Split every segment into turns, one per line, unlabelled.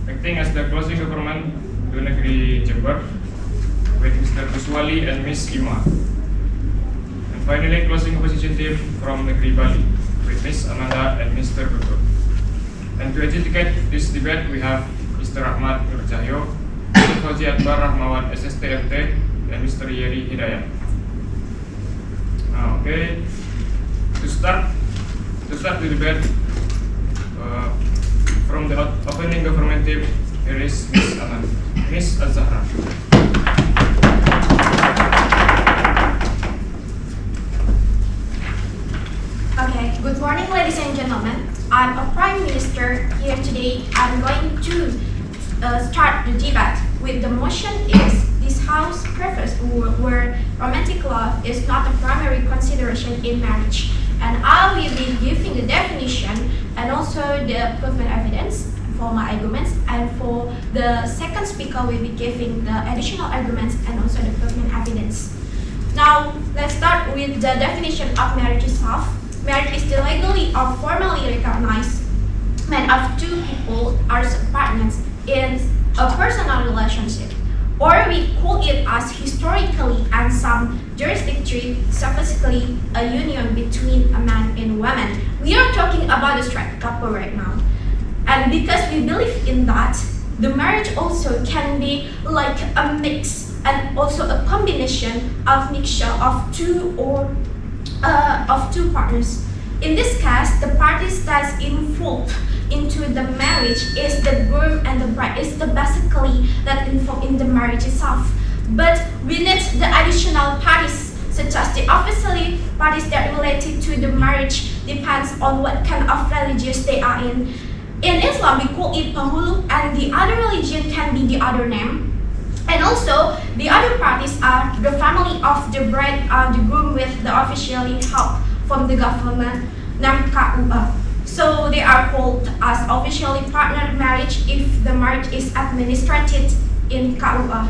acting as the closing government to Negeri Jember with Mr. Buswali and Miss Ima. And finally, closing opposition team from Negeri Bali with Miss Amanda and Mr. Guntur. And to adjudicate this debate, we have Mr. Ahmad Nurcahyo, Mr. Fauzi Akbar Rahmawan SSTMT, and Mr. Yeri Hidayat. Okay, to start the debate from the opening government team, here is Miss Aman, Miss Azahra.
Okay, good morning, ladies and gentlemen. I'm a Prime Minister here today. I'm going to start the debate with the motion is this House prefers where romantic love is not a primary consideration in marriage. And I will be giving the definition and also the proven evidence for my arguments. And for the second speaker will be giving the additional arguments and also the proven evidence. Now, let's start with the definition of marriage itself. Marriage is the legally or formally recognized man of two people as partners in a personal relationship, or we call it as historically and some jurisdictions specifically a union between a man and woman. We are talking about a straight couple right now, and because we believe in that, the marriage also can be like a mix and also a combination of mixture of two partners. In this case, the parties that's involved into the marriage is the groom and the bride, is the basically that involved in the marriage itself. But we need the additional parties, such as the officially parties that related to the marriage depends on what kind of religious they are in. In Islam, we call it penghulu, and the other religion can be the other name. And also, the other parties are the family of the bride or the groom with the officially help from the government, Npeo. So they are called as officially partnered marriage if the marriage is administered in KUA.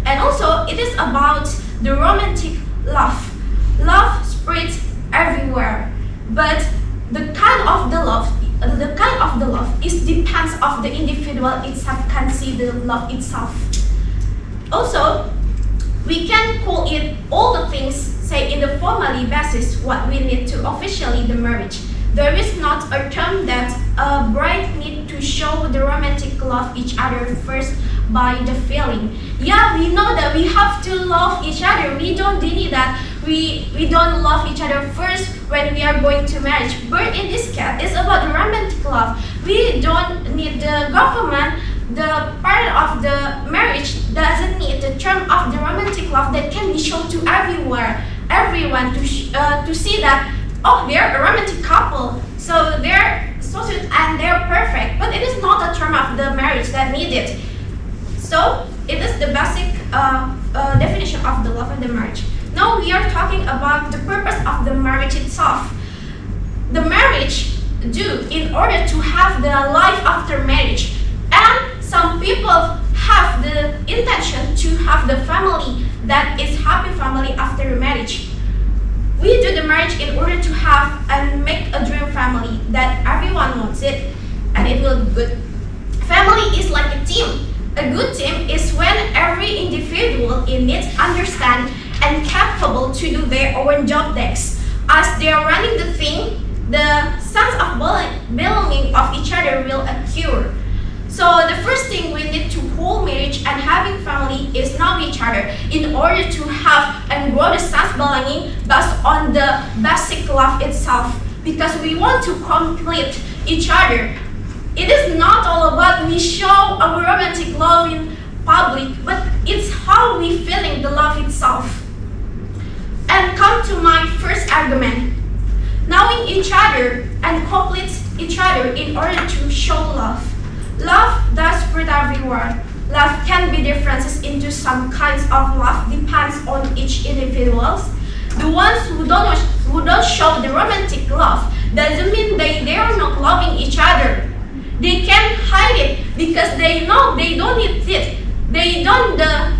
And also, it is about the romantic love. Love spreads everywhere, but the kind of the love is depends of the individual itself can see the love itself. Also, we can call it all the things say in the formally basis what we need to officially the marriage. There is not a term that a bride need to show the romantic love each other first by the feeling. Yeah, we know that we have to love each other. We don't deny that we don't love each other first when we are going to marriage. But in this case, it's about the romantic love. We don't need the government. The part of the marriage doesn't need the term of the romantic love that can be shown to everyone to see that, oh, they're a romantic couple, so they're so sweet and they're perfect. But it is not a term of the marriage that needed. So it is the basic definition of the love and the marriage. Now we are talking about the purpose of the marriage itself. The marriage do in order to have the life after marriage, and some people have the intention to have the family that is happy family after marriage. We do the marriage in order to have and make a dream family that everyone wants it, and it will be good. Family is like a team. A good team is when every individual in it understand and capable to do their own job desk. As they are running the thing, the sense of belonging of each other will occur. So the first thing we need to hold marriage and having family is know each other in order to have and grow the sense of belonging based on the basic love itself. Because we want to complete each other. It is not all about we show our romantic love in public, but it's how we feeling the love itself. And come to my first argument. Knowing each other and complete each other in order to show love. Love does spread everywhere. Love can be differences into some kinds of love depends on each individual. The ones who don't show the romantic love doesn't mean they are not loving each other. They can hide it because they know they don't need it. They don't the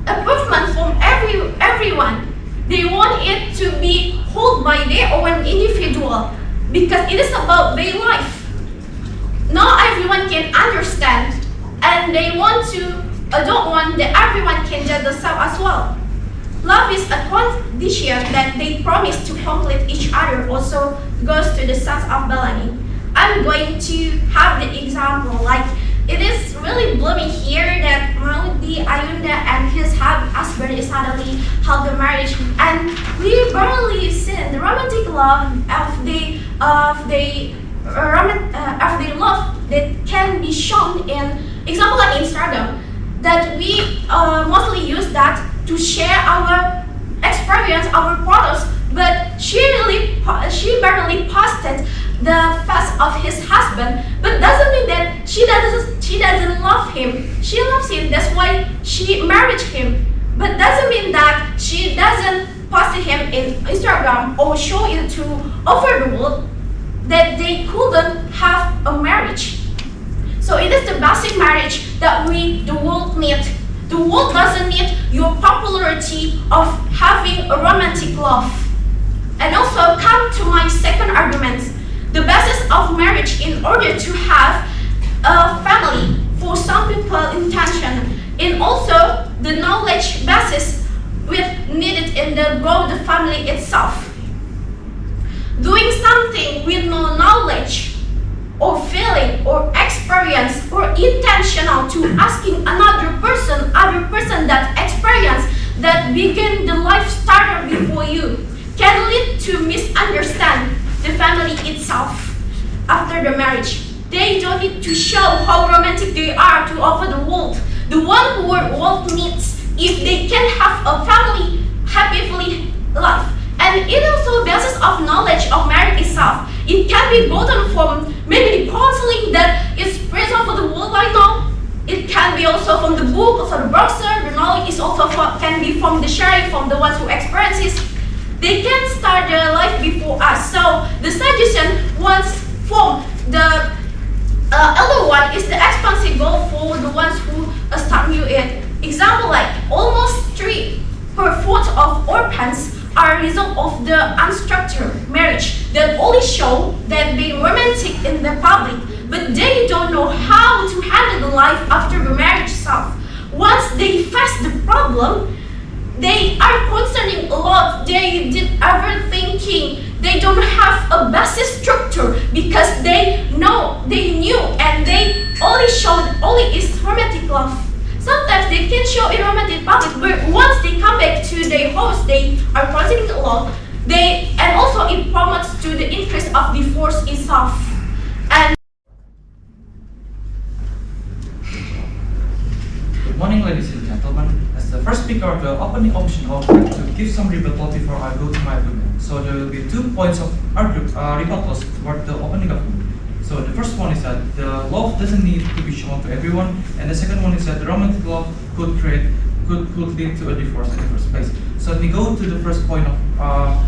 improvement from everyone. They want it to be held by their own individual because it is about their life. Not everyone can understand and they don't want that everyone can judge themselves as well. Love is a condition that they promise to complete each other. Also goes to the sons of Belani. I'm going to have the example, like it is really blooming here that Maudi Ayunda and his husband is suddenly held the marriage, and we barely see the romantic love of the love that can be shown in example like Instagram, that we mostly use that to share our experience, our photos. But she barely posted the face of his husband, but doesn't mean that she doesn't love him. She loves him, that's why she married him. But doesn't mean that she doesn't post him in Instagram or show it to over the world, that they couldn't have a marriage. So it is the basic marriage that the world need. The world doesn't need your popularity of having a romantic love. And also come to my second argument. The basis of marriage in order to have a family for some people intention, and also the knowledge basis with needed in the grow the family itself. Doing something with no knowledge or feeling or experience or intentional to asking other person that experience that begin the life starter before you can lead to misunderstand the family itself after the marriage. They don't need to show how romantic they are to offer the world. The one who the world needs if they can have a family happily life. And it also basis of knowledge of marriage itself. It can be gotten from maybe the counseling that is present for the world right now. It can be also from the book, also the browser. The knowledge is also can be from the sharing from the ones who experiences. They can start their life before us. So the suggestion once from the elder one is the expensive goal for the ones who start new it. Example like almost 3/4 of orphans are a result of the unstructured marriage that only show that being romantic in the public, but they don't know how to handle the life after the marriage itself. Once they face the problem, they are concerning a lot. They did overthinking. They don't have a basis structure because they knew, and they only is romantic love. Sometimes they can show in romantic public, but once they come back to their house, they are concerning a lot. And also it promotes to the increase of divorce itself. And
good morning, ladies and gentlemen. As the first speaker of the opening option, I would like to give some rebuttal before I go to my argument. So there will be 2 points of rebuttals toward the opening argument. So the first one is that the love doesn't need to be shown to everyone, and the second one is that the romantic love could lead to a divorce in the first place. So let me go to the first point of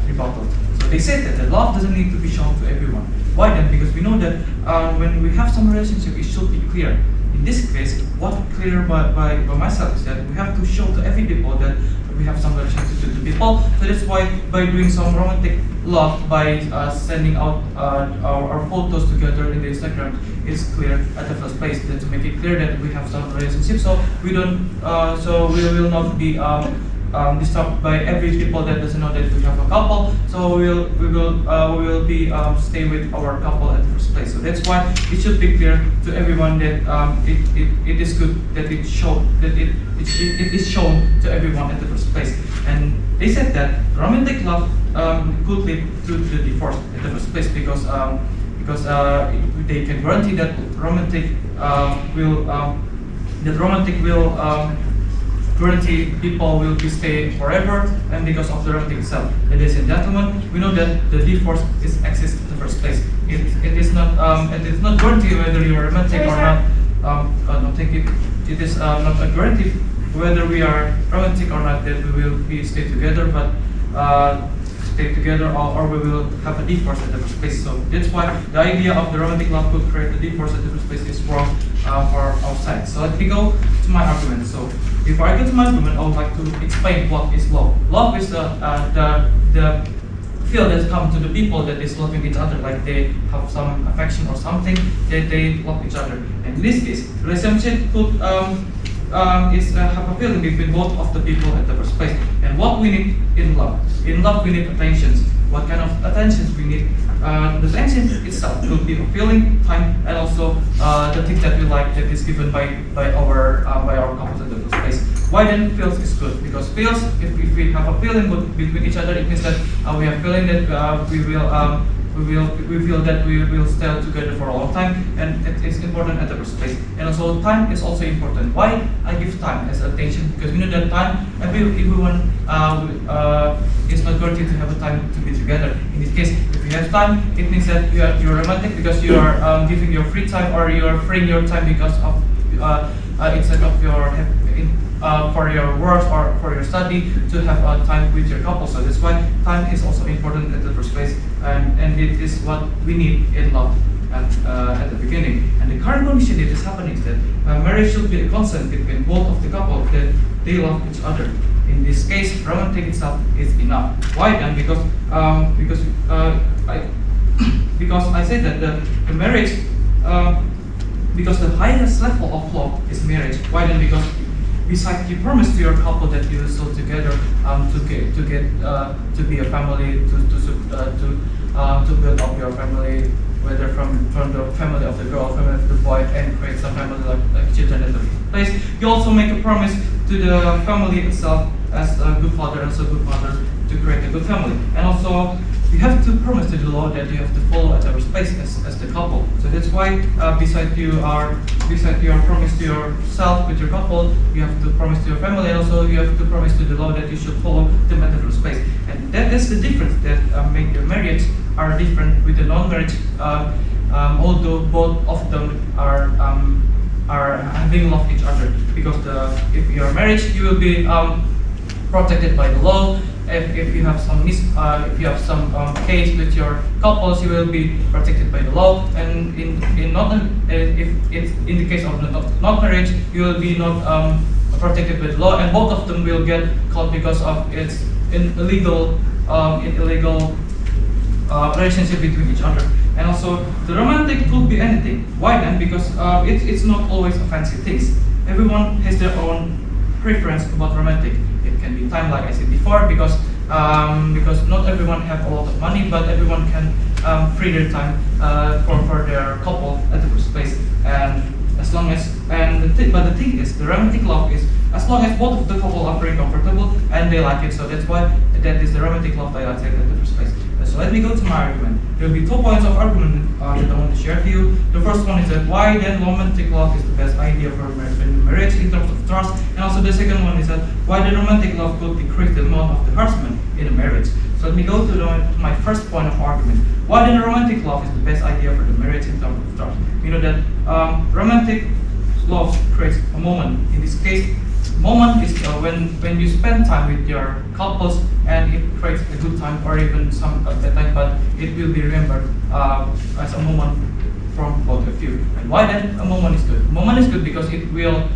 rebuttal. So they said that the love doesn't need to be shown to everyone. Why then? Because we know that when we have some relationship, it should be clear. In this case, what clear by myself is that we have to show to every people that we have some relationship to the people. So that's why by doing some romantic love, by sending out our photos together in the Instagram, it's clear at the first place. That to make it clear that we have some relationship, so we don't, so we will not be disturbed by every people that doesn't know that we have a couple. So we will be stay with our couple at the first place. So that's why it should be clear to everyone that it is good that it is shown to everyone at the first place. And they said that romantic love could lead to the divorce at the first place because they can guarantee that romantic will guarantee people will be stay forever, and because of the romantic itself. Ladies and gentlemen, we know that the divorce exists in the first place. It is not guaranteed whether you are romantic or not. It is not a guarantee whether we are romantic or not that we will stay together, but or we will have a divorce at the first place. So that's why the idea of the romantic love could create a divorce at the first place is wrong for our side. So let me go to my argument. So before I get to my argument, I would like to explain what is love. Love is the feel that come to the people that is loving each other, like they have some affection or something, that they love each other. And in this case, relationship could have a feeling between both of the people at the first place. And what we need in love we need attentions. What kind of attentions we need? The attention itself could be a feeling, time, and also the things that we like that is given by our couples at the first place. Why then feels is good? Because feels, if we have a feeling good between each other, it means that we have feeling that we feel that we will stay together for a long time, and it is important at the first place. And also time is also important. Why I give time as attention? Because we know that time, everyone is not worthy to have a time to be together. In this case, if you have time, it means that you're romantic because you are giving your free time, or you are freeing your time because of instead of your for your work or for your study, to have time with your couple. So that's why time is also important at the first place, and it is what we need in love at the beginning. And the current condition that is happening is that marriage should be a consent between both of the couple, that they love each other. In this case, romantic itself is enough. Why then? Because I say that the marriage, because the highest level of love is marriage. Why then? Because besides you promise to your couple that you will still together to be a family, to build up your family, whether from the family of the girl, family of the boy, and create some family like children in the place. You also make a promise to the family itself as a good father, and so good mother, to create a good family. And also you have to promise to the law that you have to follow at every space as the couple. So that's why beside your promise to yourself with your couple, you have to promise to your family, and also you have to promise to the law that you should follow them at every space. And that is the difference that make your marriage are different with the non-marriage, although both of them are having love each other. Because if you are married, you will be protected by the law. If you have some case with your couples, you will be protected by the law. And if it's in the case of not marriage, you will be not protected by the law, and both of them will get caught because of its illegal relationship between each other. And also the romantic could be anything. Why then? Because it's not always offensive things. Everyone has their own preference about romantic. It can be time, like I said before, because not everyone have a lot of money, but everyone can free their time for their couple at the first place. And as long as but the thing is, the romantic love is as long as both of the couple are very comfortable and they like it. So that's why that is the romantic love that I take at the first place. So let me go to my argument. There will be 2 points of argument that I want to share to you. The first one is that why then romantic love is the best idea for marriage in terms of trust, and also the second one is that why the romantic love could decrease the amount of the harassment in a marriage. So let me go to my first point of argument. Why then romantic love is the best idea for the marriage in terms of trust. You know that romantic love creates a moment. In this case, moment is when you spend time with your couples, and it creates a good time, or even some of the time, but it will be remembered as a moment from both of you. And why then a moment is good? A moment is good because it will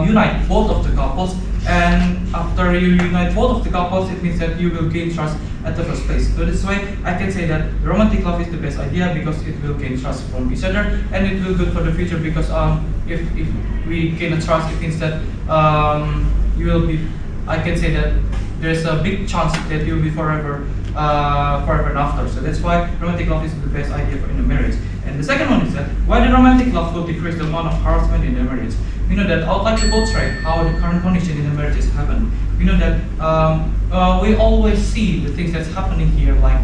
unite both of the couples, and after you unite both of the couples, it means that you will gain trust at the first place. So this way, I can say that romantic love is the best idea because it will gain trust from each other, and it will good for the future because if we gain a trust, it means that you will be. I can say that there's a big chance that you'll be forever and after. So that's why romantic love is the best idea in a marriage. And the second one is that why the romantic love will decrease the amount of harassment in the marriage. You know that I would like to portray how the current condition in the marriages happen. You know that we always see the things that's happening here, like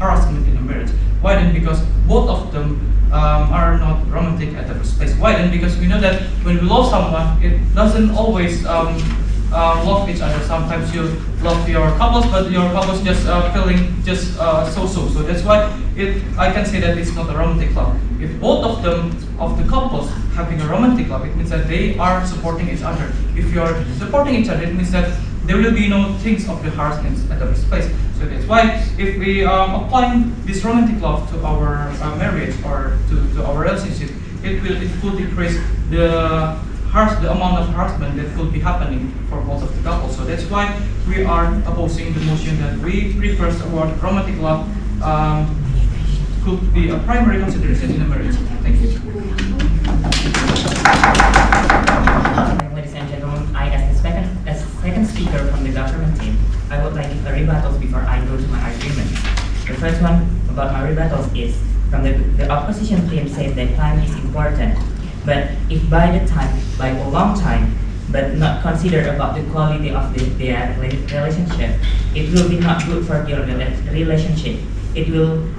harassment in a marriage. Why then? Because both of them are not romantic at the first place. Why then? Because we know that when we love someone, it doesn't always love each other. Sometimes you love your couples, but your couples just feeling just so. So that's why I can say that it's not a romantic love. If both of them, of the couples, having a romantic love, it means that they are supporting each other. If you are supporting each other, it means that there will be no things of the harassment at the first place. So that's why if we apply this romantic love to our marriage or to our relationship, it will decrease the the amount of harassment that could be happening for both of the couples. So that's why we are opposing the motion that we prefer the word romantic love could be a primary consideration in a marriage. Thank you.
Ladies and gentlemen, I as the second speaker from the government team, I would like to give a rebuttal before I go to my argument. The first one about my rebuttals is from the opposition team says that time is important, but if by a long time, but not consider about the quality of their relationship, it will be not good for your relationship.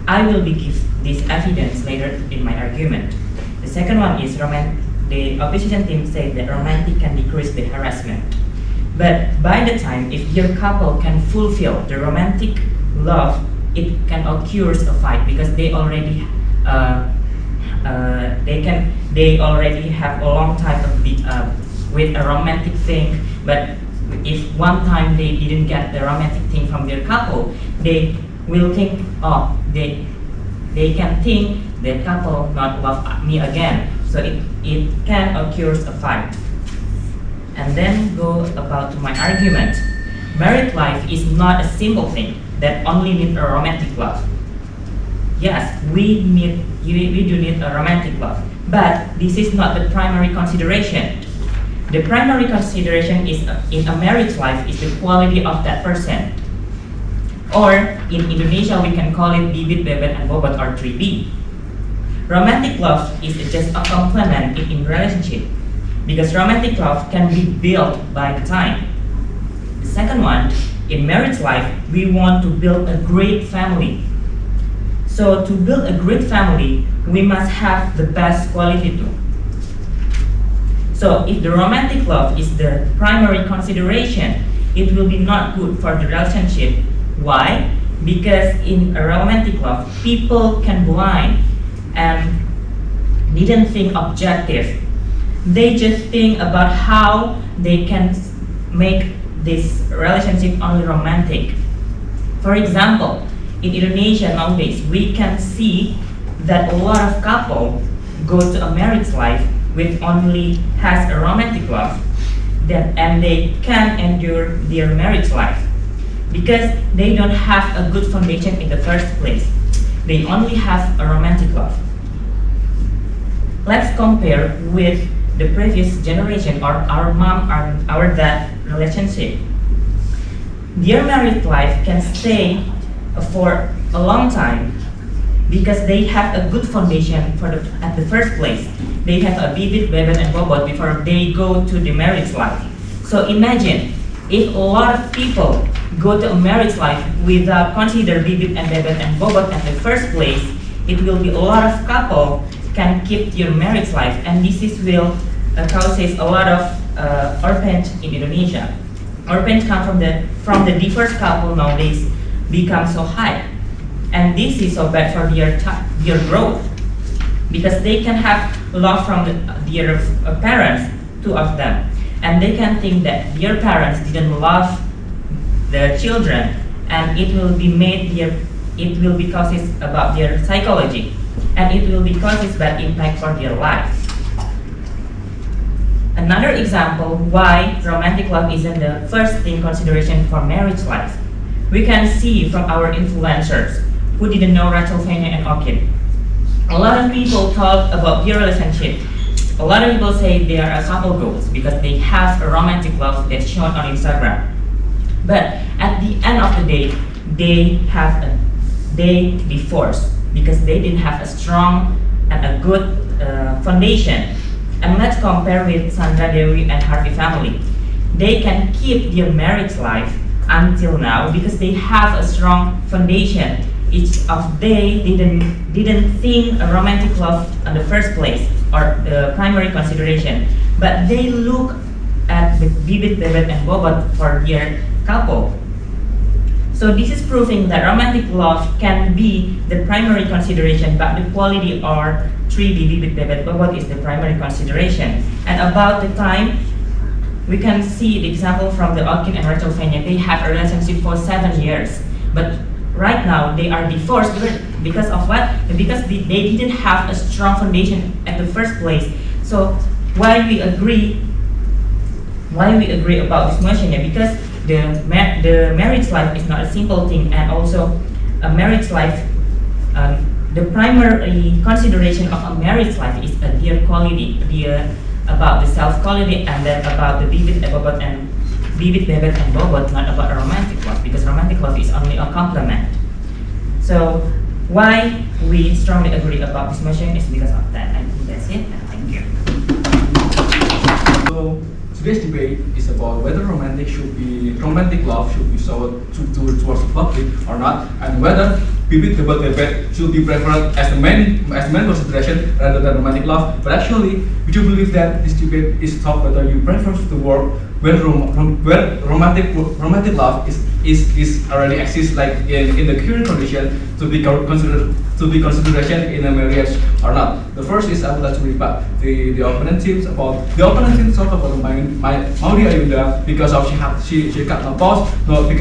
I will be give this evidence later in my argument. The second one is the opposition team said that romantic can decrease the harassment. But by the time, if your couple can fulfill the romantic love, it can occur a fight because they already have a long time of with a romantic thing. But if one time they didn't get the romantic thing from their couple, they will think, oh, they can think the couple not love me again. So it can occur a fight. And then go about to my argument. Married life is not a simple thing that only need a romantic love. Yes, we do need a romantic love, but this is not the primary consideration. The primary consideration is in a marriage life is the quality of that person. Or in Indonesia we can call it bibit, bebet, and bobot, or 3B. Romantic love is just a complement in relationship, because romantic love can be built by the time. The second one, in marriage life, we want to build a great family. So to build a great family, we must have the best quality too. So if the romantic love is the primary consideration, it will be not good for the relationship. Why? Because in a romantic love, people can blind and didn't think objective. They just think about how they can make this relationship only romantic. For example, in Indonesia nowadays, we can see that a lot of couple go to a marriage life with only has a romantic love, and they can endure their marriage life because they don't have a good foundation in the first place. They only have a romantic love. Let's compare with the previous generation or our mom or our dad relationship. Their married life can stay for a long time because they have a good foundation at the first place. They have a bibit, bebet, and bobot before they go to the marriage life. So imagine if a lot of people go to a marriage life without consider bibit and bebet and bobot at the first place, it will be a lot of couple can keep your marriage life, and this will causes a lot of orphanage in Indonesia. Orphanage come from the divorced couple nowadays become so high, and this is so bad for their growth because they can have love from their parents, two of them, and they can think that their parents didn't love the children, and it will be causes about their psychology, and it will be causes bad impact for their life. Another example why romantic love isn't the first thing consideration for marriage life. We can see from our influencers who didn't know Rachel, Fenya, and Orchid. A lot of people talk about their relationship. A lot of people say they are a couple goals because they have a romantic love that's shown on Instagram. But at the end of the day, they divorce because they didn't have a strong and a good foundation. And let's compare with Sandra Dewi and Harvey family. They can keep their marriage life until now because they have a strong foundation. Each of they didn't think a romantic love in the first place or the primary consideration, but they look at the bibit, bebet, and bobot for their couple. So this is proving that romantic love can be the primary consideration, but the quality or 3B, bibit, bebet, bobot is the primary consideration. And about the time, we can see the example from the Orchid and Rachel Fenya. They have a relationship for 7 years, but right now they are divorced because of what? Because they didn't have a strong foundation at the first place. So while we agree why we agree about this motion? Yeah, because the marriage life is not a simple thing, and also a marriage life, the primary consideration of a marriage life is a dear quality, about the self quality, and then about the bibit bobot and bobot, not about a romantic love, because romantic love is only a complement. So why we strongly agree about this motion is because of that. I think that's it, and thank you.
So today's debate is about whether romantic love should be shown towards the public or not, and whether bibit bebet should be preferred as the main consideration rather than romantic love. But actually, we do believe that this debate is talk whether you prefer the world when romantic love is already exists, like in the current condition, to be consideration in a marriage or not. The first is I would like to read back the opponent teams talk about Maudi Ayunda because of she got no post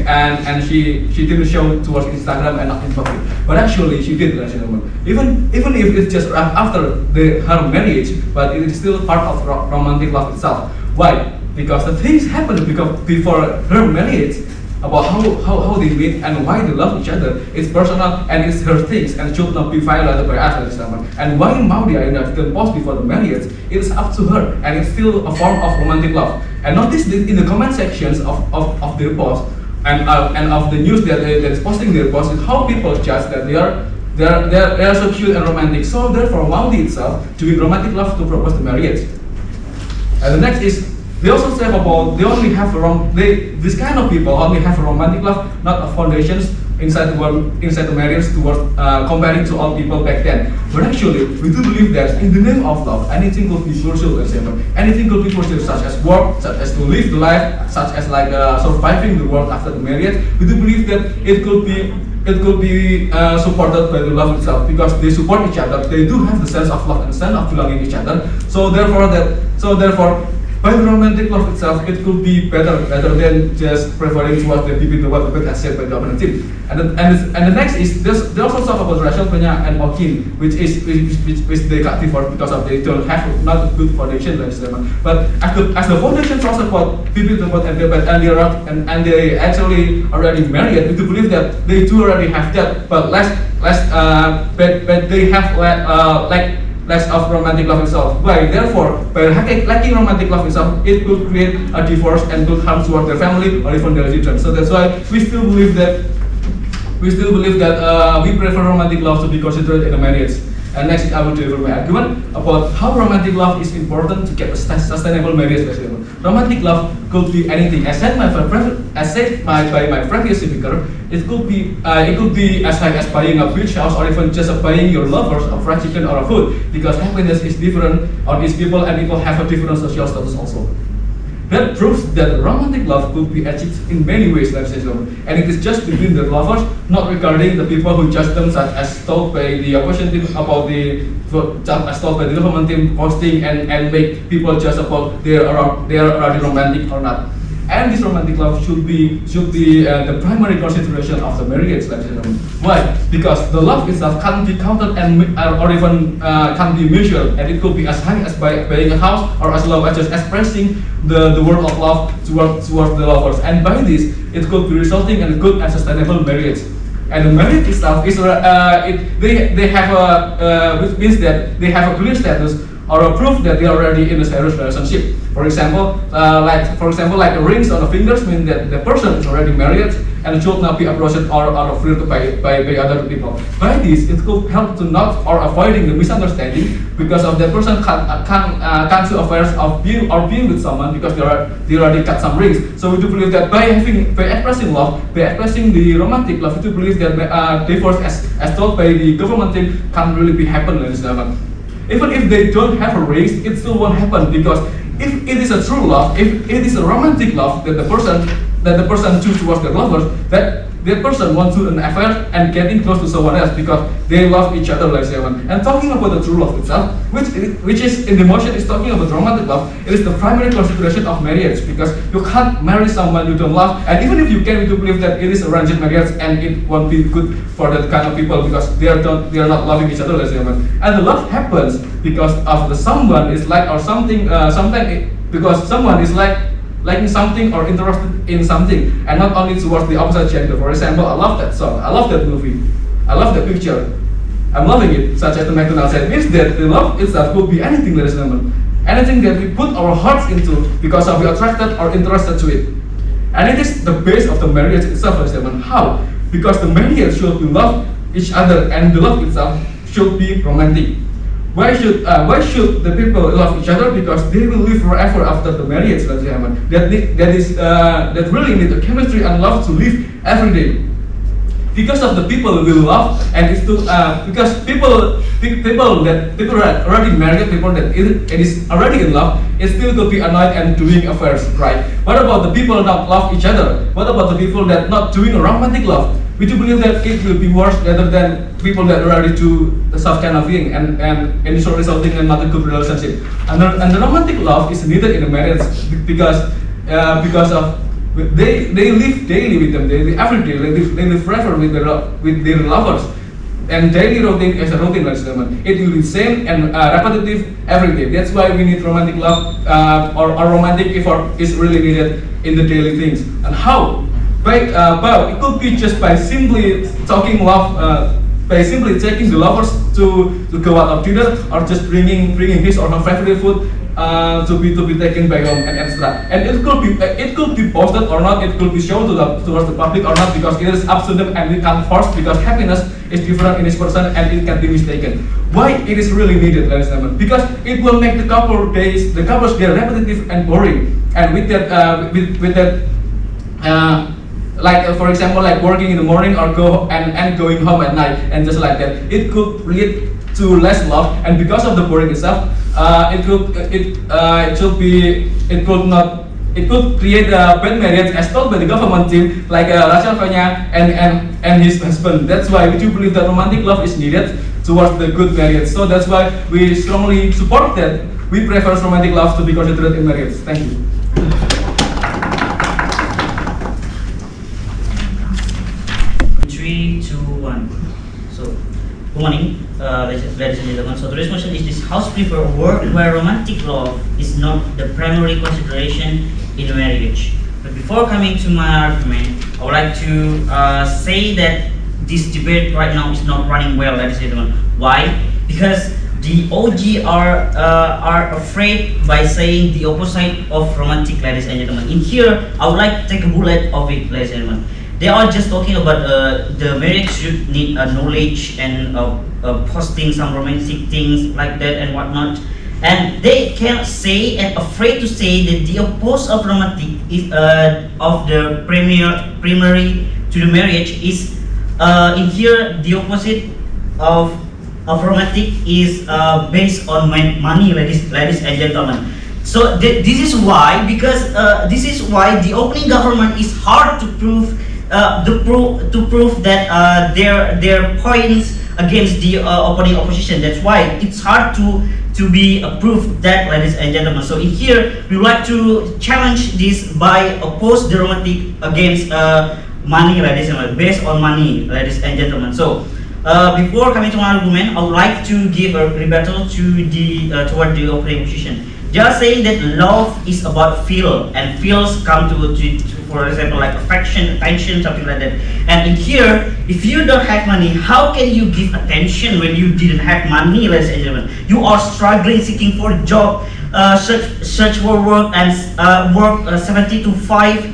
and she didn't show towards Instagram and not in public. But actually she did, ladies and gentlemen. Even if it's just after her marriage, but it is still part of romantic love itself. Why? Because the things happened before her marriage, about how they meet and why they love each other. It's personal and it's her things and should not be violated by us, ladies and gentlemen. And why Maudi Ayunda didn't post before the marriage, it is up to her, and it's still a form of romantic love. And notice in the comment sections of their post and of the news that is posting their post, is how people judge that they are so cute and romantic. So therefore, Maudi itself doing romantic love to propose the marriage. And the next is, they also say about this kind of people only have a romantic love, not a foundations inside the marriage towards comparing to all people back then. But actually, we do believe that in the name of love, anything could be pursued. Anything could be pursued, such as work, such as to live the life, such as like surviving the world after the marriage. We do believe that it could be supported by the love itself, because they support each other. They do have the sense of love and the sense of belonging each other. So therefore, by the romantic love itself, it could be better than just preferring towards the bibit bebet as said by the opponent team. And the next is they also talk about Rachel Penya and Okin, which they got divorced because of they don't have not a good foundation, but as the foundation talks about bibit bebet and bebet and they actually already married, we do believe that they do already have that, but they have less of romantic love itself. Why? Therefore, by lacking romantic love itself, it could create a divorce and could harm toward their family or even their children. So that's why we still believe that we prefer romantic love to be considered in a marriage. And next, I will deliver my argument about how romantic love is important to get a sustainable marriage. Romantic love could be anything. As said by my previous speaker, it could be as high as buying a beach house, or even just buying your lovers a fried chicken or a food, because happiness is different on each people, and people have a different social status also. That proves that romantic love could be achieved in many ways, ladies and gentlemen, and it is just between the lovers, not regarding the people who judge them, such as told by the opposition team about as told by the government team posting and make people judge about they are already romantic or not. And this romantic love should be the primary consideration of the marriage, ladies and gentlemen. Why? Because the love itself can be counted or even can be measured, and it could be as high as buying a house, or as low as just expressing the word of love towards the lovers. And by this, it could be resulting in a good and sustainable marriage. And the marriage itself is they have which means that they have a clear status or a proof that they are already in a serious relationship. For example, like the rings on the fingers mean that the person is already married and should not be approached or free by other people. By this, it could help to not or avoiding the misunderstanding, because of the person can't do affairs of being with someone because they already got some rings. So we do believe that by expressing love, by expressing the romantic love, we do believe that divorce, as told by the government team, can't really be happen, ladies and gentlemen. Even if they don't have a race, it still won't happen, because if it is a true love, if it is a romantic love that the person chooses towards their lovers, that person wants to an affair and getting close to someone else because they love each other, like someone. And talking about the true love itself, which is in the motion is talking about romantic love, it is the primary consideration of marriage, because you can't marry someone you don't love, and even if you can, we do believe that it is arranged marriage and it won't be good for that kind of people, because they are not loving each other, like someone. And the love happens because of the someone is like or something because someone is like liking something or interested in something, and not only towards the opposite gender. For example, I love that song, I love that movie, I love that picture, I'm loving it, such as the McDonald's said, means that the love itself could be anything, ladies and gentlemen. Anything that we put our hearts into because of we are attracted or interested to it. And it is the base of the marriage itself, ladies and gentlemen. How? Because the marriage should be love each other, and the love itself should be romantic. Why should the people love each other? Because they will live forever after the marriage, ladies and gentlemen. That really need a chemistry and love to live every day. Because of the people we love, and it's to because people that already married, people that is already in love, it still could be annoyed and doing affairs, right? What about the people that love each other? What about the people that not doing a romantic love? Would you believe that it will be worse rather than people that already do such kind of thing and resulting in not a good relationship? And the romantic love is needed in a marriage because of they live daily with them, every day they live forever with their lovers, and daily routine is a routine, ladies and gentlemen. It will be same and repetitive every day. That's why we need romantic love or romantic effort is really needed in the daily things. And how? Well, it could be just by simply talking love, by simply taking the lovers to go out of dinner, or just bringing his or her favorite food to be taken back home and extra. And it could be posted or not. It could be shown towards the public or not, because it is up to them and we can't force, because happiness is different in each person and it can be mistaken. Why it is really needed, ladies and gentlemen? Because it will make the couples get repetitive and boring. And with that like for example, like working in the morning or going home at night, and just like that, it could lead to less love. And because of the boring itself, it could create a bad marriage, as told by the government team, like Rachel Fanya and his husband. That's why we do believe that romantic love is needed towards the good marriage. So that's why we strongly support that. We prefer romantic love to be considered in marriage. Thank you.
3, 2, 1. So, good morning, ladies and gentlemen. So today's question is this: house prefer a world where romantic love is not the primary consideration in marriage? But before coming to my argument, I would like to say that this debate right now is not running well, ladies and gentlemen. Why? Because the OG are afraid by saying the opposite of romantic, ladies and gentlemen. In here, I would like to take a bullet of it, ladies and gentlemen. They are just talking about the marriage should need knowledge and posting some romantic things like that and whatnot. And they cannot say and afraid to say that the opposite of romantic is of the primary to the marriage is in here the opposite of romantic is based on money, ladies and gentlemen. So this is why, because this is why the opening government is hard to prove that their points against the opening opposition. That's why it's hard to be approved that, ladies and gentlemen. So in here we would like to challenge this by oppose the romantic against money, ladies and gentlemen, based on money, ladies and gentlemen. So before coming to my argument, I would like to give a rebuttal to toward the opening opposition. They are saying that love is about feel, and feels come to for example, like affection, attention, something like that. And in here, if you don't have money, how can you give attention when you didn't have money, ladies and gentlemen? You are struggling, seeking for a job, search for work, and work 70 to 5.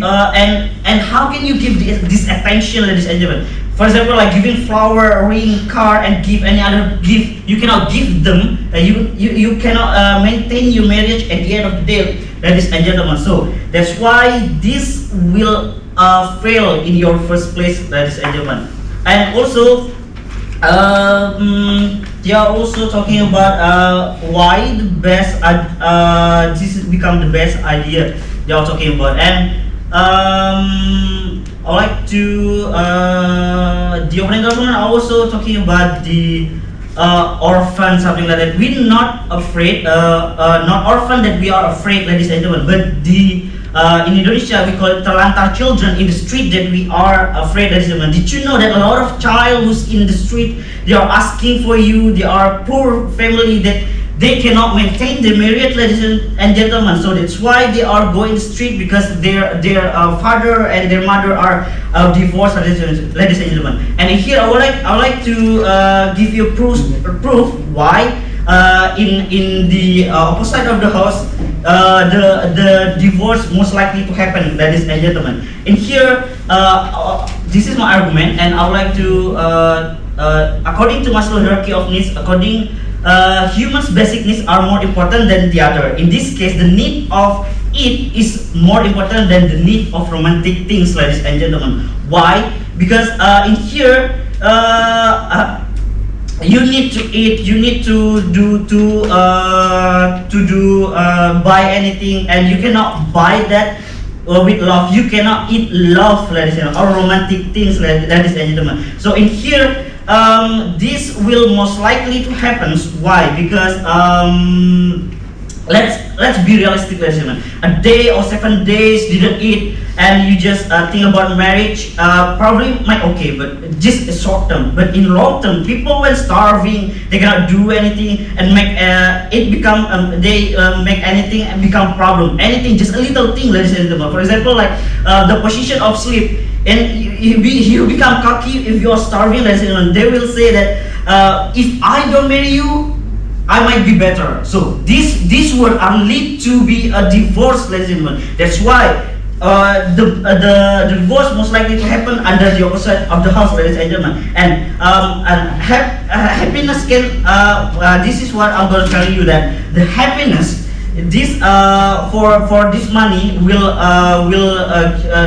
And how can you give this attention, ladies and gentlemen? For example, like giving flower, ring, car, and give any other gift, you cannot give them. You cannot maintain your marriage at the end of the day, ladies and gentlemen. So that's why this will fail in your first place, ladies and gentlemen. And also, they are also talking about why the best this has become the best idea they are talking about. And I like to the opening government are also talking about the orphan, something like that. We're not afraid, not orphan that we are afraid, ladies and gentlemen, but the in Indonesia we call it terlantar children in the street that we are afraid, ladies and gentlemen. Did you know that a lot of child who's in the street, they are asking for you, they are poor family that
they cannot maintain their marriage, ladies and gentlemen. So that's why they are going street, because their father and their mother are divorced, ladies and gentlemen. And here I would like to give you proof why in the opposite of the house the divorce most likely to happen, ladies and gentlemen. In here, this is my argument, and I would like to according to Maslow's hierarchy of needs, humans' basic needs are more important than the other. In this case, the need of it is more important than the need of romantic things, ladies and gentlemen. Why? Because in here, you need to eat, you need to buy anything, and you cannot buy that with love. You cannot eat love, ladies and gentlemen, or romantic things, ladies and gentlemen. So in here, this will most likely to happen. Why? Because let's be realistic, ladies and gentlemen. A day or 7 days didn't eat, and you just think about marriage, probably might okay, but just a short term. But in long term, people when starving, they cannot do anything, and make it become make anything and become problem. Anything, just a little thing, ladies and gentlemen. For example, like the position of sleep. And you become cocky if you are starving, ladies and gentlemen. They will say that if I don't marry you, I might be better. So this would lead to be a divorce, ladies and gentlemen. That's why the divorce most likely to happen under the opposite of the house, ladies and gentlemen. And happiness can. This is what I'm going to tell you, that the happiness, this for this money will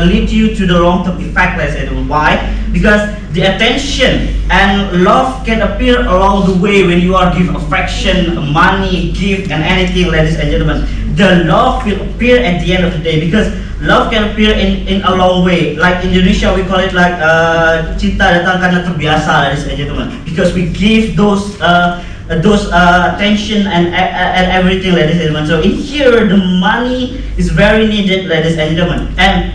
lead you to the long-term effect, ladies and gentlemen. Why? Because the attention and love can appear along the way when you are give affection, money, gift, and anything, ladies and gentlemen. The love will appear at the end of the day, because love can appear in a long way. Like in Indonesia, we call it like cinta datang karena terbiasa, ladies and gentlemen, because we give those attention and everything, ladies and gentlemen. So in here, the money is very needed, ladies and gentlemen. And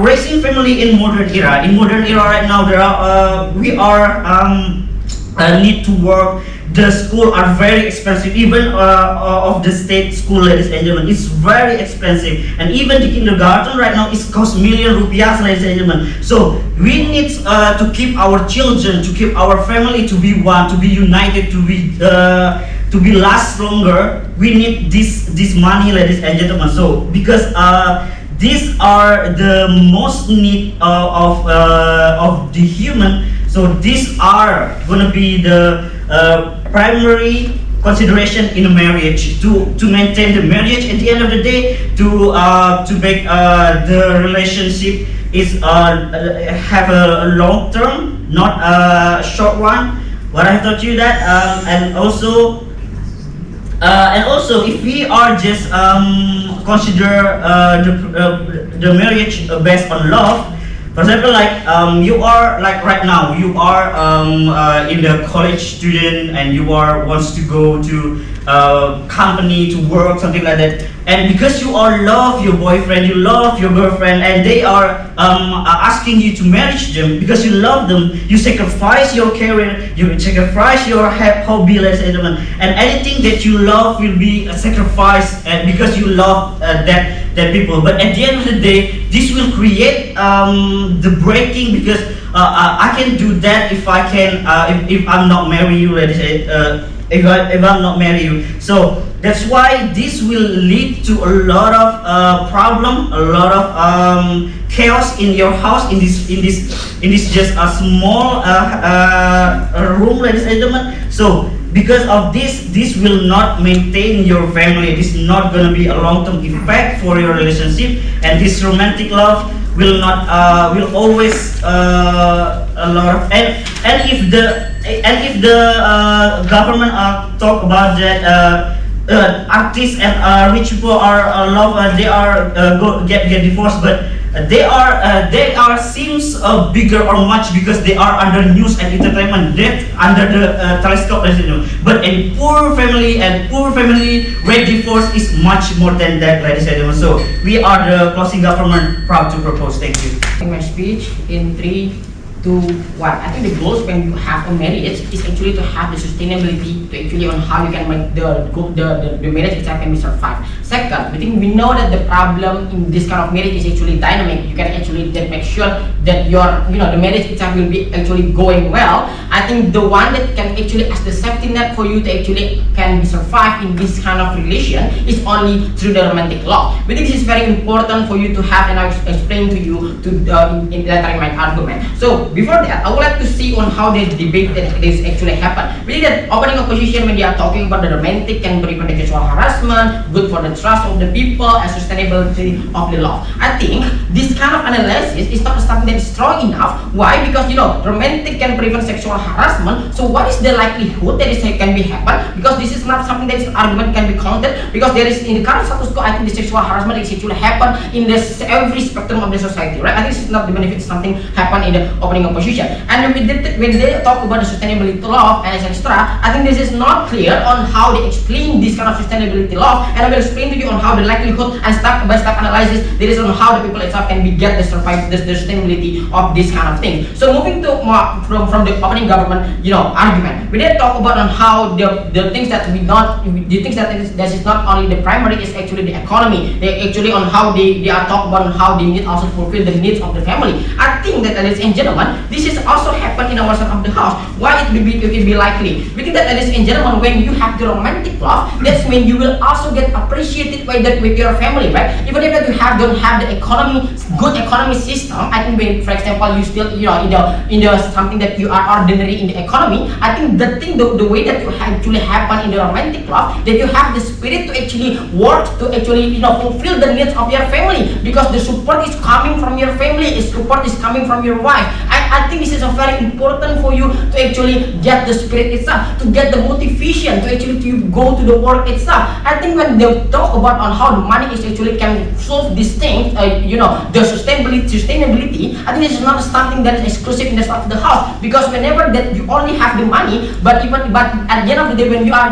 raising family in modern era. In modern era right now, we need to work. The school are very expensive, even of the state school, ladies and gentlemen. It's very expensive, and even the kindergarten right now is cost million rupiah, ladies and gentlemen. So we need to keep our children, to keep our family to be one, to be united, to be last longer. We need this money, ladies and gentlemen. So because these are the most need of the human. So these are gonna be the primary consideration in a marriage, to maintain the marriage at the end of the day, to make the relationship is have a long term, not a short one. What I thought you that, and also if we are just consider the marriage based on love. For example, like you are like right now, you are in the college student, and you wants to go to company to work, something like that. And because you all love your boyfriend, you love your girlfriend, and they are asking you to marry them because you love them, you sacrifice your career, you sacrifice your hobby, ladies and gentlemen, and anything that you love will be a sacrifice because you love that people. But at the end of the day, this will create the breaking, because I can do that if I can if I'm not marry you, ladies. If I'm not marry you. So that's why this will lead to a lot of problem, a lot of chaos in your house, in this just a small room, ladies and gentlemen. So because of this will not maintain your family. This is not gonna be a long-term effect for your relationship, and this romantic love will not will always a lot of, and if the government talk about that artists and rich people are they are get divorced, but they are seems bigger or much because they are under news and entertainment, that under the telescope, but in poor family rate divorce is much more than that, ladies and gentlemen. So we are the closing government proud to propose. Thank you.
My speech in 3, 2, to what? I think the goals when you have a marriage is actually to have the sustainability to actually on how you can make the marriage itself can be survived. Second, I think we know that the problem in this kind of marriage is actually dynamic. You can actually make sure that your the marriage itself will be actually going well. I think the one that can actually as the safety net for you to actually can be survive in this kind of relation is only through the romantic love. We think this is very important for you to have, and I'll explain to you to in later in my argument. So before that, I would like to see on how the debate that this actually happened. We think that opening opposition when they are talking about the romantic can prevent the sexual harassment, good for the trust of the people, and sustainability of the law. I think this kind of analysis is not something that is strong enough. Why? Because romantic can prevent sexual harassment. So what is the likelihood that it can be happen? Because this is not something that is argument can be counted. Because there is in the current status quo, I think the sexual harassment is actually happen in this every spectrum of the society, right? I think this is not the benefit something happen in the opening opposition. And when they talk about the sustainability law and etc., I think this is not clear on how they explain this kind of sustainability law, and I will explain to you on how the likelihood and step by step analysis there is on how the people itself can be get the survive the sustainability of this kind of thing. So moving to more from the opening government argument, we did talk about on how the things that the things that is not only the primary is actually the economy. They actually on how they are talk about on how they need also fulfill the needs of the family. I think that ladies and gentlemen, this is also happen in our side of the house. Why it will be likely? We think that ladies and gentlemen, when you have the romantic love, that's when you will also get appreciated by that with your family, right? Even if you don't have the good economy system, I think when, for example, you still in the something that you are ordinary in the economy, I think the way that you actually happen in the romantic love, that you have the spirit to actually work to actually fulfill the needs of your family, because the support is coming from your family, the support is coming from your wife. I think this is a very important for you to actually get the spirit itself, to get the motivation to actually to go to the work itself. I think when they talk about on how the money is actually can solve these things, the sustainability, I think this is not something that is exclusive in the side of the house, because whenever that you only have the money, but at the end of the day when you are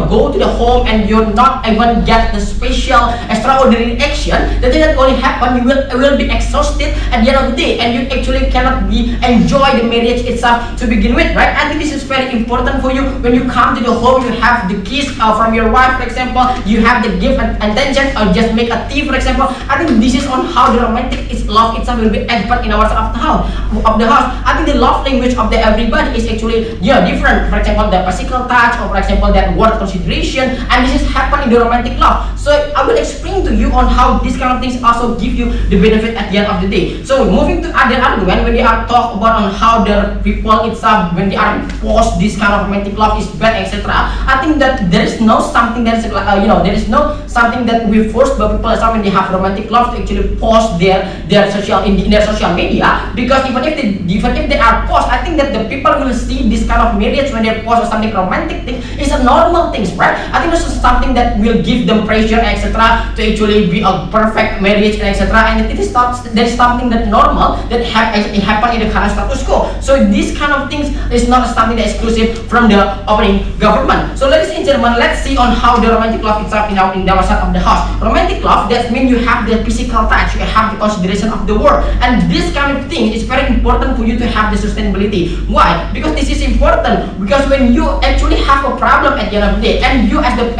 go to the home and you're not even get the special extraordinary action, the thing that only happen, you will be exhausted at the end of the day, and you actually cannot be enjoy the marriage itself to begin with, right? I think this is very important for you. When you come to the home, you have the kiss from your wife, for example, you have the gift and attention, or just make a tea, for example. I think this is on how the romantic love itself will be expert in our side of the house. I think the love language of the everybody is actually different. For example, the physical touch, or for example, that word consideration, and this is happen in the romantic love. So I will explain to you on how these kind of things also give you the benefit at the end of the day. So moving to other argument, when they are talk about on how the people itself, when they are post this kind of romantic love is bad, etc., I think that there is no something that is there is no something that we force by people itself when they have romantic love to actually post their social in their social media, because even if they are post, I think that the people will see this kind of marriage when they post or something romantic thing is a normal things, right? I think this is something that will give them pressure, etc., to actually be a perfect marriage, etc., and it is not, there is something that normal that happen in the current status quo. So this kind of things is not something that is exclusive from the opening government. So ladies and gentlemen, let's see on how the romantic love itself in our side of the house. Romantic love, that means you have the physical touch, you have the consideration of the world, and this kind of thing is very important for you to have the sustainability. Why? Because this is important, because when you actually have a problem at the end of the day, and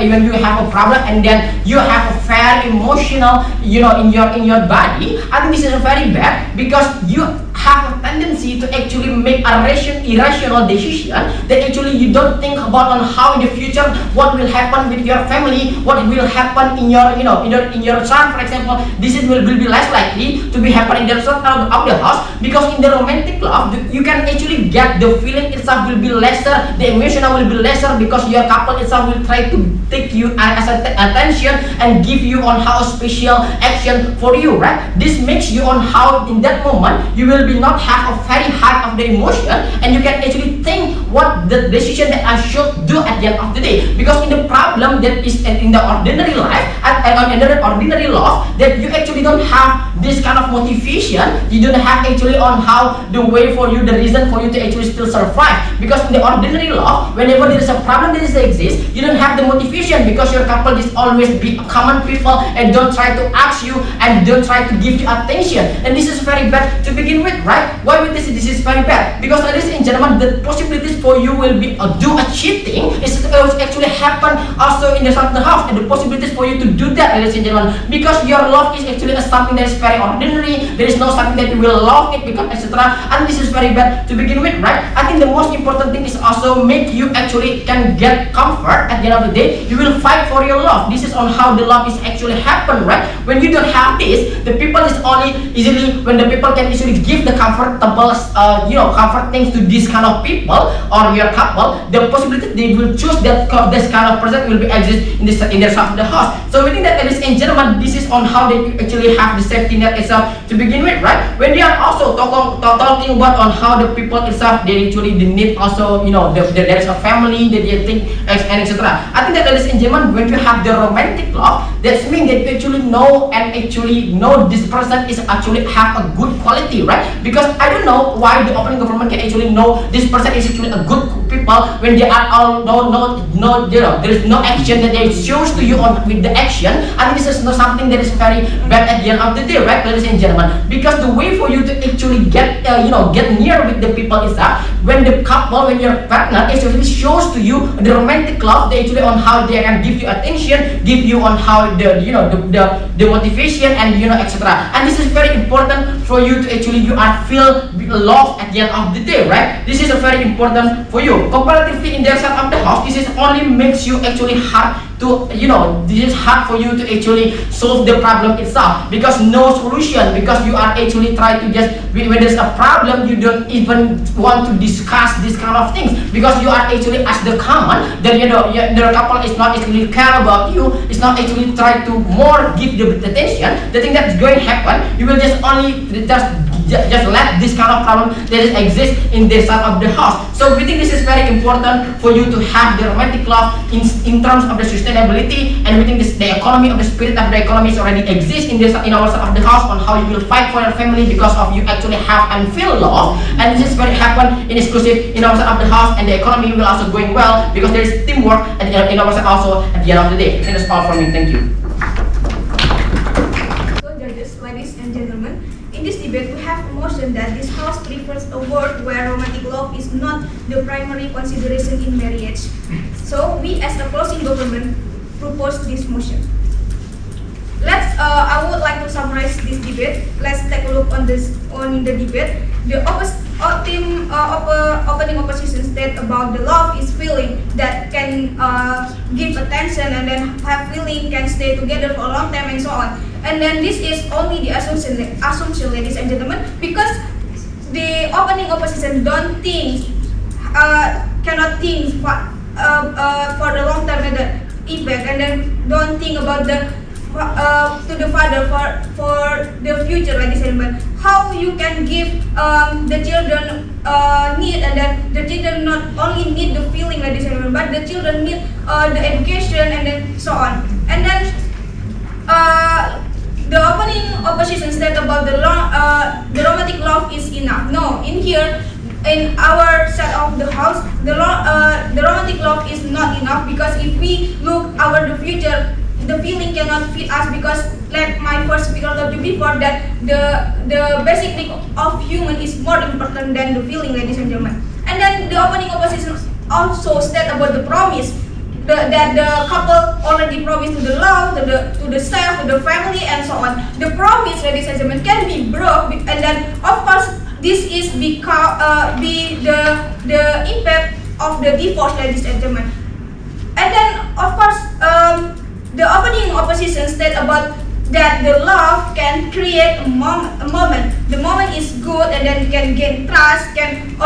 when you have a problem and then you have a very emotional in your body, I think this is very bad, because you have a tendency to actually make a irrational decision that actually you don't think about on how in the future what will happen with your family, what will happen in your in your son, for example. This will be less likely to be happening in the side of the house, because in the romantic love you can actually get the feeling itself will be lesser, the emotional will be lesser, because your couple itself will try to take you as attention and give you on how special action for you, right? This makes you on how in that moment you will be not have a very high of the emotion, and you can actually think what the decision that I should do at the end of the day. Because in the problem that is in the ordinary life and ordinary love, that you actually don't have this kind of motivation, you don't have actually on how the way for you, the reason for you to actually still survive. Because in the ordinary love, whenever there is a problem that exists, you don't have the motivation because your couple is always be common people and don't try to ask you and don't try to give you attention. And this is very bad to begin with, right? Why with this is very bad? Because ladies and gentlemen, the possibilities for you will be do a cheating is actually happen also in the side of the house, and the possibilities for you to do that, ladies and gentlemen, because your love is actually something that is very ordinary. There is no something that you will love it because etc. And this is very bad to begin with, right? I think the most important thing is also make you actually can get comfort at the end of the day. You will fight for your love. This is on how the love is actually happen, right? When you don't have this, the people is only easily when the people can easily give the comfortable, comfort things to this kind of people or your couple. The possibility they will choose that this kind of person will be exist in their side of the house. So we think that, ladies and gentlemen, this is on how they actually have the safety net itself to begin with, right? When they are also talking about on how the people itself they actually they need also there is a family that they think and etc. I think that, ladies and gentlemen, when you have the romantic love, that means that you actually know this person is actually have a good quality, right? Because I don't know why the opening government can actually know this person is actually a good people when they are all there is no action that they shows to you on with the action. I think this is not something that is very bad at the end of the day, right, ladies and gentlemen? Because the way for you to actually get near with the people is that when the couple, when your partner actually shows to you the romantic love, they actually on how they can give you attention, give you on how the motivation and etc. And this is very important for you to actually feel love at the end of the day, right? This is a very important for you. Comparatively in the side of the house, this is only makes you actually hard to this is hard for you to actually solve the problem itself, because no solution, because you are actually trying to just when there's a problem you don't even want to discuss this kind of things, because you are actually as the common that the couple is not actually care about you, it's not actually try to more give the attention. The thing that's going to happen, you will just only just let this kind of problem that exist in the side of the house. So we think this is very important for you to have the romantic love in terms of the sustainability, and we think the economy of the spirit of the economy is already exist in our side of the house on how you will fight for your family because of you actually have and feel love, and this is very happen in exclusive in our side of the house, and the economy will also going well because there is teamwork in our side also at the end of the day. And that's all from me. Thank you.
So judges, ladies and gentlemen, in this debate we have a motion that this house prefers a world where romantic love is not the primary consideration in marriage. So we as a closing government propose this motion. I would like to summarize this debate. Let's take a look on the debate. The opening opposition state about the love is feeling that can give attention and then have feeling can stay together for a long time and so on. And then this is only the assumption, ladies and gentlemen, because the opening opposition don't think, cannot think for the long term effect, and then don't think about the to the father for the future, ladies and gentlemen. How you can give the children need, and then the children not only need the feeling, ladies and gentlemen, but the children need the education and then so on. And then the opening opposition said about the romantic love is enough. No, in here, in our side of the house, the romantic love is not enough, because if we look the future, the feeling cannot fit us, because like my first speaker told you before, that the basic need of human is more important than the feeling, ladies and gentlemen. And then the opening opposition also state about the promise. That the couple already promised to the love, to the self, to the family, and so on. The promise, ladies and gentlemen, can be broke, and then of course this is because the impact of the divorce, ladies and gentlemen. And then of course the opening opposition state about that the love can create a moment. The moment is good, and then can gain trust, can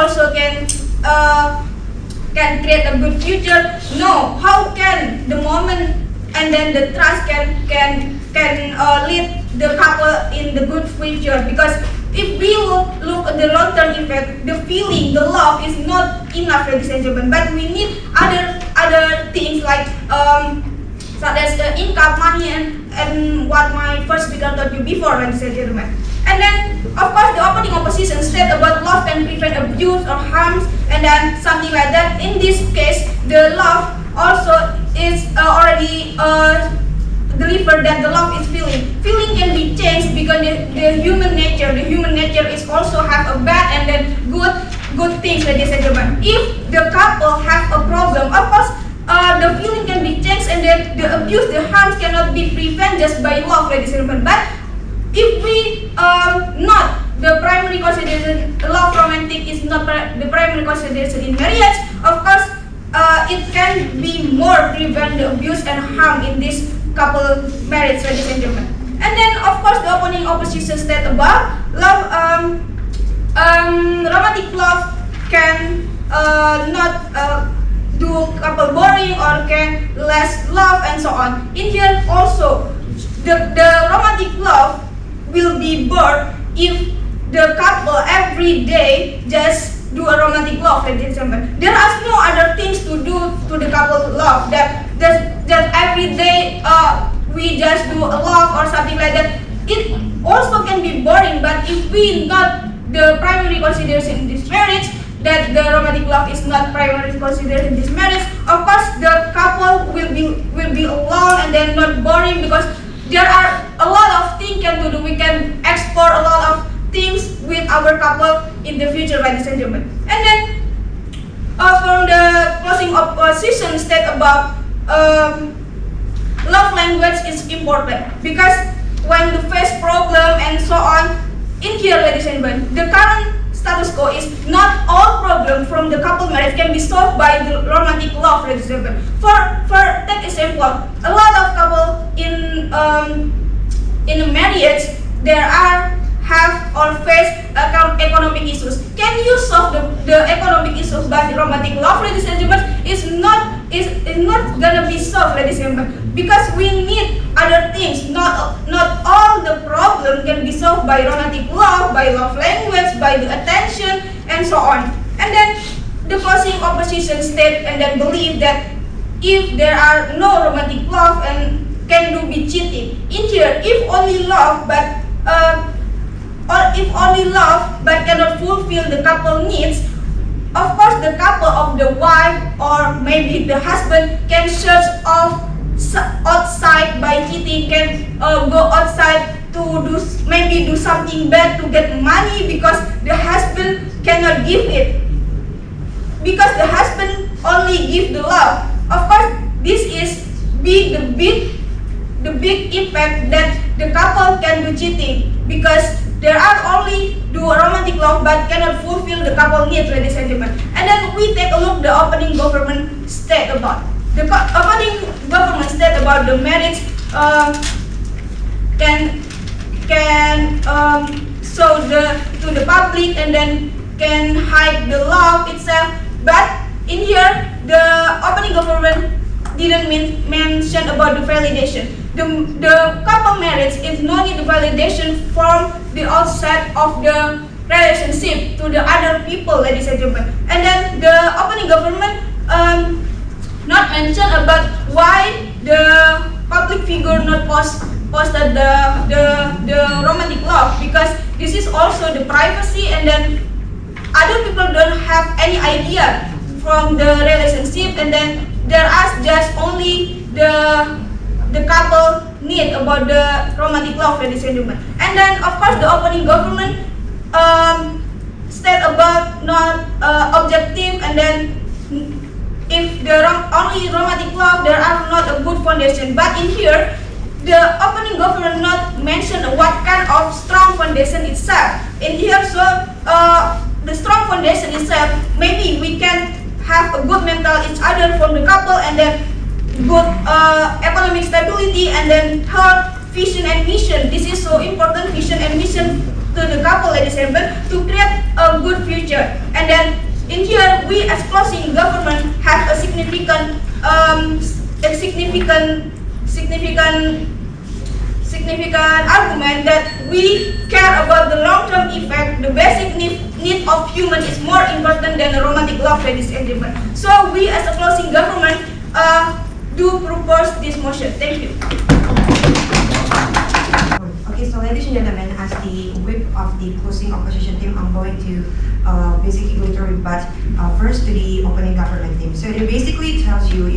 create a good future. No, how can the moment and then the trust can lead the couple in the good future? Because if we look at the long-term effect, the feeling, the love is not enough, ladies and gentlemen. But we need other things like such as the income, money, and what my first speaker told you before, ladies and gentlemen. And then, of course, the opening opposition state about love can prevent abuse or harms, and then something like that. In this case, the love also is already delivered that the love is feeling. Feeling can be changed because the human nature is also have a bad and then good things, ladies and gentlemen. If the couple have a problem, of course, the feeling can be changed, and then the abuse, the harms cannot be prevented just by love, ladies and gentlemen. But if we not the primary consideration, love romantic is not the primary consideration in marriage, of course, it can be more prevent the abuse and harm in this couple marriage, ladies and gentlemen. And then, of course, the opening opposition state about love, romantic love can not do couple boring or can less love and so on. In here also, the romantic love will be born if the couple every day just do a romantic love, ladies and gentlemen. There are no other things to do to the couple love that every day we just do a love or something like that. It also can be boring, but if we not the primary consideration in this marriage, that the romantic love is not primary considered in this marriage, of course the couple will be alone and then not boring, because there are a lot of things can do. We can explore a lot of things with our couple in the future, ladies and gentlemen. And then from the closing opposition state about love language is important, because when the face problem and so on, in here, ladies and gentlemen, the current status quo is not all problem from the couple marriage can be solved by the romantic love, ladies and gentlemen. For take example, a lot of couple in a marriage, there are have or face economic issues. Can you solve the economic issues by the romantic love, ladies and gentlemen? It's not gonna be solved, ladies and gentlemen, because we need other things. Not all the problem can be solved by romantic love, by love language, by the attention, and so on. And then the closing opposition state and then believe that if there are no romantic love and can do be cheating. In here, if only love but cannot fulfill the couple needs, of course the couple of the wife or maybe the husband can search outside by cheating, can go outside to do something bad to get money, because the husband cannot give it, because the husband only give the love. Of course, this is the big impact that the couple can do cheating, because there are only do romantic love but cannot fulfill the couple needs, ladies and gentlemen. And then we take a look the opening government state about the opening government state about the marriage can show to the public and then can hide the love itself. But in here, the opening government didn't mention about the validation. The couple marriage is no need the validation from the outside of the relationship to the other people, ladies and gentlemen. And then the opening government not mention about why the public figure not posted the romantic love, because this is also the privacy, and then other people don't have any idea from the relationship, and then there are just only the couple need about the romantic love, ladies and gentlemen. And then of course the opening government state about not objective, and then if there are only romantic love, there are not a good foundation. But in here, the opening government not mention what kind of strong foundation itself. In here, so the strong foundation itself, maybe we can have a good mental each other from the couple, and then good economic stability, and then third, vision and mission. This is so important, vision and mission to the couple, ladies and gentlemen, to create a good future. And then in here, we as closing government have a significant argument that we care about the long-term effect. The basic need of human is more important than the romantic love, ladies and gentlemen. So we as a closing government do propose this motion. Thank you.
Okay, so ladies and gentlemen, as the whip of the closing opposition team, I'm going to basically go to rebut first to the opening government team. So it basically tells you,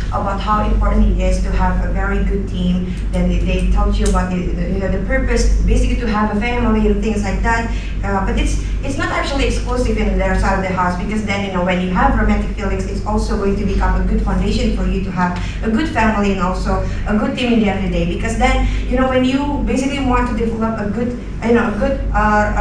about how important it is to have a very good team. Then they told you about the purpose, basically to have a family and things like that. But it's not actually exclusive in their side of the house, because then when you have romantic feelings, it's also going to become a good foundation for you to have a good family and also a good team in the end of the day. Because then when you basically want to develop a good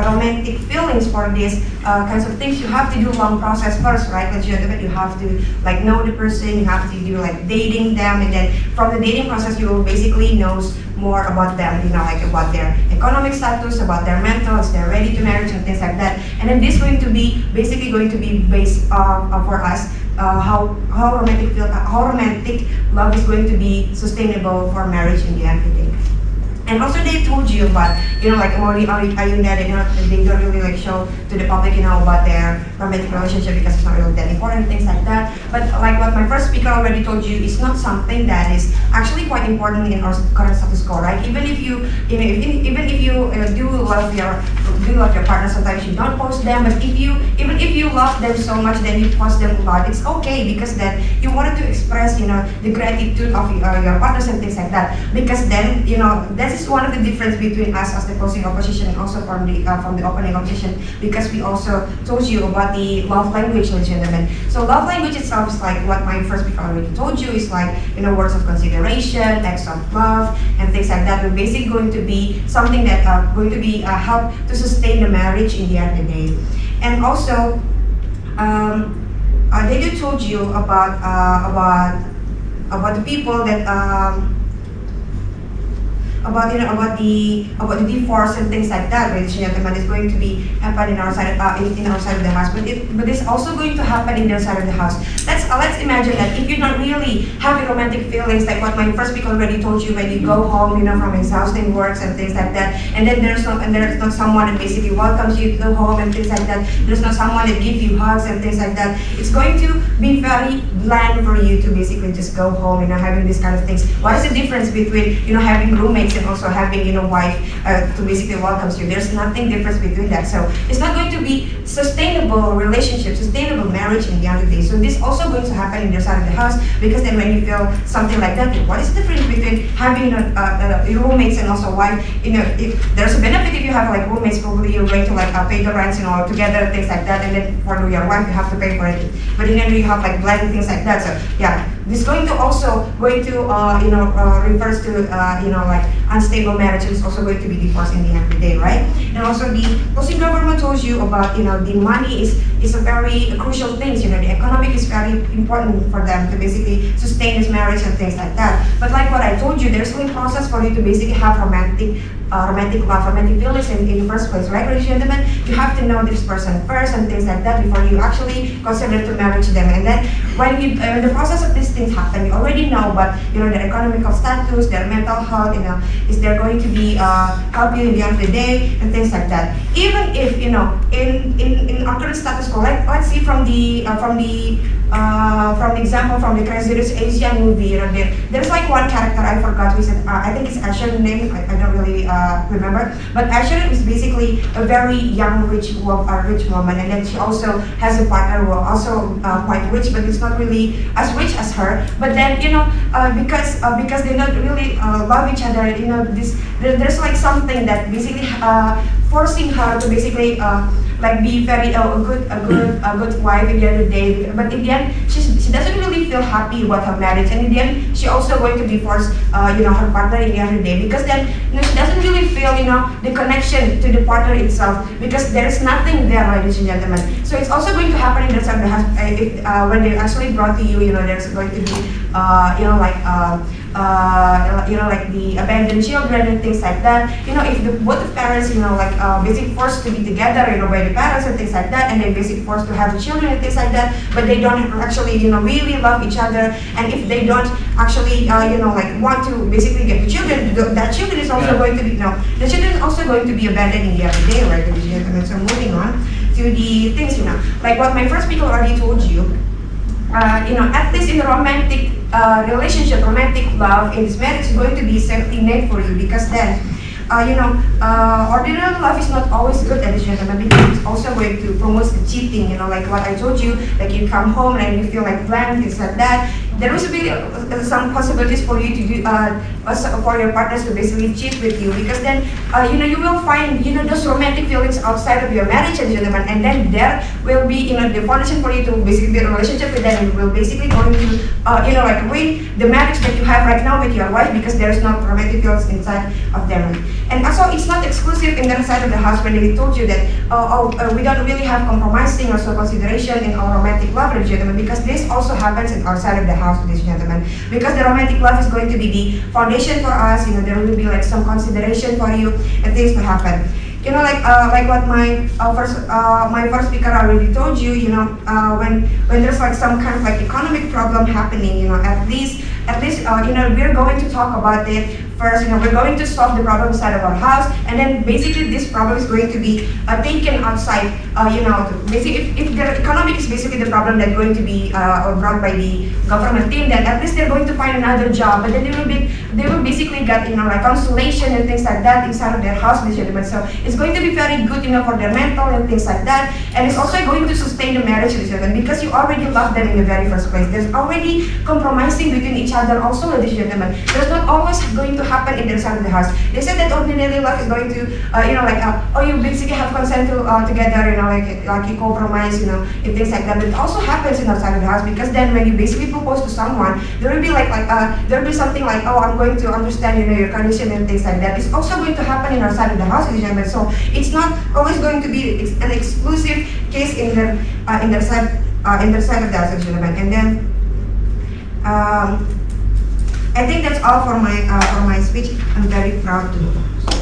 romantic feelings for these kinds of things, you have to do a long process first, right? You have to know the person, you have to do dating them, and then from the dating process you will basically know more about them, about their economic status, about their mental, if they're ready to marriage and things like that. And then this going to be based for us how romantic love is going to be sustainable for marriage in the end of the day. And also they told you about, they don't really show to the public, about their romantic relationship because it's not really that important, things like that. But like what my first speaker already told you, it's not something that is actually quite important in our current status quo, right? Even if you, even if you do love your partner, sometimes you don't post them. But even if you love them so much, then you post them a lot. It's okay, because then you wanted to express, the gratitude of your partners and things like that. Because then, this is one of the difference between us as the closing opposition and also from the opening opposition, because we also told you about the love language, ladies and gentlemen. So love language itself is like what my first speaker already told you, is like words of consideration, acts of love, and things like that. We're basically going to be something that going to be help to sustain the marriage in the end of the day. And also, they do told you about the people that about the divorce and things like that, ladies and gentlemen, is going to be happen in our side in our side of the house, but it's also going to happen in their side of the house. Let's imagine that if you don't really have romantic feelings, like what my first speaker already told you, when you go home, from exhausting works and things like that, and then there's not someone that basically welcomes you to the home and things like that. There's not someone that gives you hugs and things like that. It's going to be very bland for you to basically just go home, having these kind of things. What is the difference between having roommates and also having wife to basically welcomes you? There's nothing difference between that. So it's not going to be sustainable relationship, sustainable marriage in the end of the day. So this also going to happen in their side of the house, because then when you feel something like that, what is the difference between having roommates and also wife? If there's a benefit if you have roommates, probably you're going to pay the rents together, things like that, and then for your wife you have to pay for it. But in the end you have blending things like that. So yeah, this going to also refers to unstable marriage, is also going to be divorced in the end of the day, right? And also the closing government told you about the money is a very crucial thing. The economic is very important for them to basically sustain this marriage and things like that. But like what I told you, there's a process for you to basically have romantic love, romantic feelings in the first place, right, ladies and gentlemen? You have to know this person first and things like that before you actually consider to marry them. And then when the process of these things happen, you already know about their economical status, their mental health, is there going to be help you in the end of the day and things like that. Even if in our current status quo, let's see from the example from the Crazy Rich Asian movie, there's one character I forgot, I think it's Asher name, I don't really remember, but Asher is basically a very young rich woman, and then she also has a partner who are also quite rich, but it's not really as rich as her. But then because they don't really love each other, there's something that basically forcing her to basically be very a good wife in the end of the day. But in the end, she doesn't really feel happy about her marriage, and in the end, she also going to divorce her partner in the end of the day, because then she doesn't really feel the connection to the partner itself, because there's nothing there, ladies and gentlemen. So it's also going to happen in the side of the house when they actually brought to you. There's going to be the abandoned children and things like that. If both the parents, basically forced to be together, by the parents and things like that, and they basically forced to have children and things like that, but they don't actually, really love each other, and if they don't actually, want to basically get the children, that children is also going to be, the children is also going to be abandoned in the other day, right, ladies and gentlemen. So moving on to the things, like what my first speaker already told you, at least in the romantic relationship, romantic love in this marriage is going to be safety net for you, because then ordinary love is not always good, ladies and gentlemen, because it's also going to promote the cheating, like what I told you, like you come home and you feel like blank, things like that. There will be some possibilities for you to do, for your partners to basically cheat with you, because then, you will find, those romantic feelings outside of your marriage, ladies and gentlemen, and then there will be, the foundation for you to basically be in a relationship with them. You will basically going to, like ruin the marriage that you have right now with your wife, because there is no romantic feelings inside of them. And also, it's not exclusive in the side of the house when they told you that, we don't really have compromising or so consideration in our romantic love, ladies and gentlemen, because this also happens in our side of the house, ladies and gentlemen, because the romantic love is going to be the foundation for us. There will be like some consideration for you and things will happen. Like what my first speaker already told you, when there's like some kind of like economic problem happening, at least we're going to talk about it first. We're going to solve the problem inside of our house, and then basically this problem is going to be taken outside. Basically, if the economic is basically the problem that's going to be brought by the government team, then at least they're going to find another job. But then they will basically get like consolation and things like that inside of their house, ladies and gentlemen. So it's going to be very good, for their mental and things like that. And it's also going to sustain the marriage, ladies and gentlemen, because you already love them in the very first place. There's already compromising between each other also, ladies and gentlemen. There's not always going to happen in their side of the house. They said that ordinary love is going to, you basically have consent to together, like you compromise, and things like that. But it also happens in outside of the house, because then when you basically propose to someone, there will be there will be something like, oh, I'm going to understand, your condition and things like that. It's also going to happen in outside of the house, ladies and gentlemen. So it's not always going to be an exclusive case in their side of the house, ladies and gentlemen. And then I think that's all for my speech. I'm very proud to